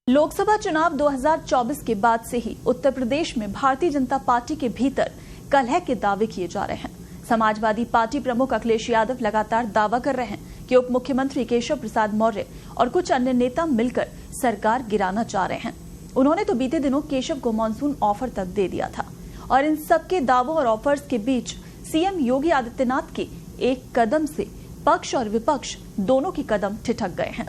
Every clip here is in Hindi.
लोकसभा चुनाव 2024 के बाद से ही उत्तर प्रदेश में भारतीय जनता पार्टी के भीतर कलह के दावे किए जा रहे हैं। समाजवादी पार्टी प्रमुख अखिलेश यादव लगातार दावा कर रहे हैं कि उप मुख्यमंत्री केशव प्रसाद मौर्य और कुछ अन्य नेता मिलकर सरकार गिराना चाह रहे हैं। उन्होंने तो बीते दिनों केशव को मानसून ऑफर तक दे दिया था और इन सबके दावों और ऑफर्स के बीच सीएम योगी आदित्यनाथ के एक कदम से पक्ष और विपक्ष दोनों के कदम ठिठक गए हैं।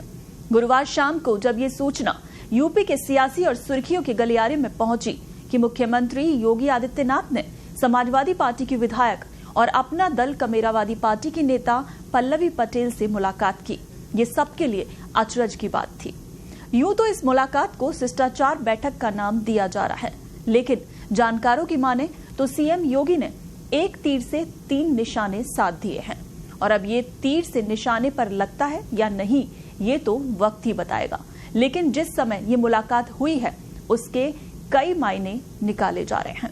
गुरुवार शाम को जब ये सूचना यूपी के सियासी और सुर्खियों के गलियारे में पहुंची कि मुख्यमंत्री योगी आदित्यनाथ ने समाजवादी पार्टी की विधायक और अपना दल कमेरावादी पार्टी की नेता पल्लवी पटेल से मुलाकात की, ये सबके लिए अचरज की बात थी। यूं तो इस मुलाकात को शिष्टाचार बैठक का नाम दिया जा रहा है, लेकिन जानकारों की माने तो सीएम योगी ने एक तीर से 3 निशाने साध दिए हैं और अब ये तीर से निशाने पर लगता है या नहीं, ये तो वक्त ही बताएगा। लेकिन जिस समय ये मुलाकात हुई है उसके कई मायने निकाले जा रहे हैं।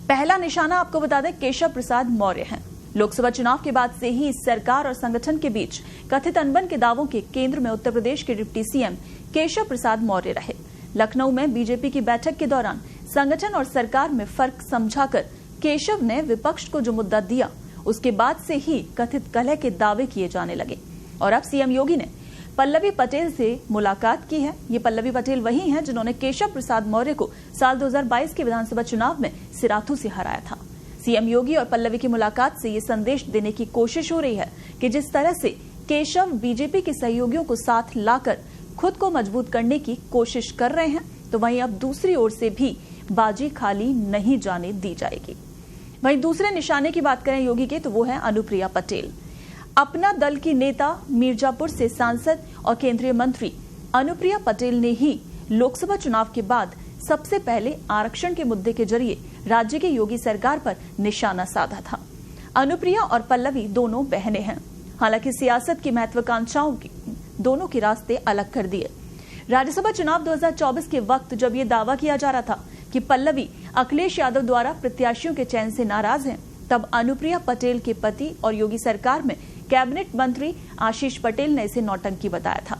पहला निशाना आपको बता दें केशव प्रसाद मौर्य हैं। लोकसभा चुनाव के बाद से ही सरकार और संगठन के बीच कथित अनबन के दावों के केंद्र में उत्तर प्रदेश के डिप्टी सीएम केशव प्रसाद मौर्य रहे। लखनऊ में बीजेपी की बैठक के दौरान संगठन और सरकार में फर्क समझाकर केशव ने विपक्ष को जो मुद्दा दिया, उसके बाद से ही कथित कलह के दावे किए जाने लगे और अब सीएम योगी ने पल्लवी पटेल से मुलाकात की है। ये पल्लवी पटेल वही हैं जिन्होंने केशव प्रसाद मौर्य को साल 2022 के विधानसभा चुनाव में सिराथू से हराया था। सीएम योगी और पल्लवी की मुलाकात से ये संदेश देने की कोशिश हो रही है कि जिस तरह से केशव बीजेपी के सहयोगियों को साथ लाकर खुद को मजबूत करने की कोशिश कर रहे हैं, तो वहीं अब दूसरी ओर से भी बाजी खाली नहीं जाने दी जाएगी। वहीं दूसरे निशाने की बात करें योगी के, तो वो है अनुप्रिया पटेल। अपना दल की नेता, मिर्जापुर से सांसद और केंद्रीय मंत्री अनुप्रिया पटेल ने ही लोकसभा चुनाव के बाद सबसे पहले आरक्षण के मुद्दे के जरिए राज्य की योगी सरकार पर निशाना साधा था। अनुप्रिया और पल्लवी दोनों बहनें हैं, हालांकि सियासत की महत्वाकांक्षाओं की दोनों के रास्ते अलग कर दिए। राज्यसभा चुनाव 2024 के वक्त जब ये दावा किया जा रहा था कि पल्लवी अखिलेश यादव द्वारा प्रत्याशियों के चयन से नाराज हैं, तब अनुप्रिया पटेल के पति और योगी सरकार में कैबिनेट मंत्री आशीष पटेल ने इसे नौटंकी बताया था।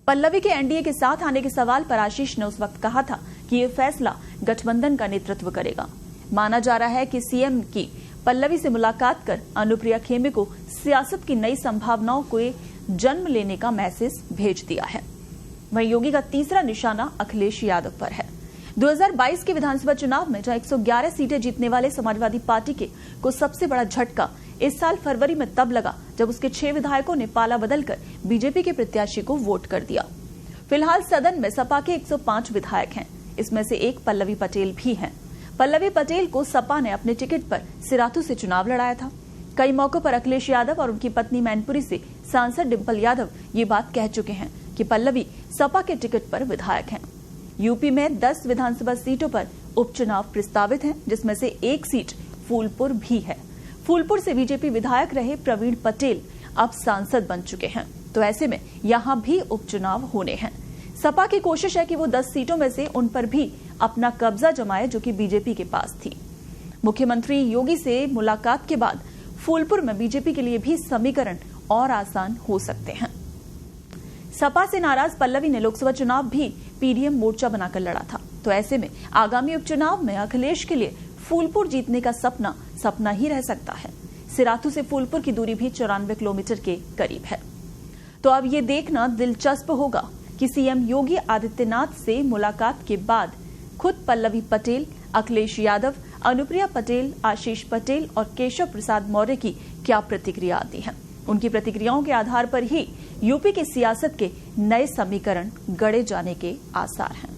पल्लवी के एनडीए के साथ आने के सवाल पर आशीष ने उस वक्त कहा था कि ये फैसला गठबंधन का नेतृत्व करेगा। माना जा रहा है कि सीएम की पल्लवी से मुलाकात कर अनुप्रिया खेमे को सियासत की नई संभावनाओं को जन्म लेने का मैसेज भेज दिया है। वहीं योगी का तीसरा निशाना अखिलेश यादव पर है। 2022 के विधानसभा चुनाव में जहां 111 सीटें जीतने वाले समाजवादी पार्टी को सबसे बड़ा झटका इस साल फरवरी में तब लगा जब उसके 6 विधायकों ने पाला बदलकर बीजेपी के प्रत्याशी को वोट कर दिया। फिलहाल सदन में सपा के 105 विधायक हैं, इसमें से एक पल्लवी पटेल भी हैं। पल्लवी पटेल को सपा ने अपने टिकट पर सिराथू से चुनाव लड़ाया था। कई मौकों पर अखिलेश यादव और उनकी पत्नी मैनपुरी से सांसद डिम्पल यादव ये बात कह चुके हैं कि पल्लवी सपा के टिकट पर विधायक हैं। यूपी में 10 विधानसभा सीटों पर उपचुनाव प्रस्तावित हैं, जिसमें से एक सीट फूलपुर भी है। फूलपुर से बीजेपी विधायक रहे प्रवीण पटेल अब सांसद बन चुके हैं, तो ऐसे में यहां भी उपचुनाव होने हैं। सपा की कोशिश है कि वो 10 सीटों में से उन पर भी अपना कब्जा जमाए जो कि बीजेपी के पास थी। मुख्यमंत्री योगी से मुलाकात के बाद फूलपुर में बीजेपी के लिए भी समीकरण और आसान हो सकते हैं। सपा से नाराज पल्लवी ने लोकसभा चुनाव भी पीडीएम मोर्चा बनाकर लड़ा था, तो ऐसे में आगामी उपचुनाव में अखिलेश के लिए फूलपुर जीतने का सपना ही रह सकता है। सिराथू से फूलपुर की दूरी भी 94 किलोमीटर के करीब है। तो अब ये देखना दिलचस्प होगा कि सीएम योगी आदित्यनाथ से मुलाकात के बाद खुद पल्लवी पटेल, अखिलेश यादव, अनुप्रिया पटेल, आशीष पटेल और केशव प्रसाद मौर्य की क्या प्रतिक्रिया आती है। उनकी प्रतिक्रियाओं के आधार पर ही यूपी की सियासत के नए समीकरण गढ़े जाने के आसार हैं।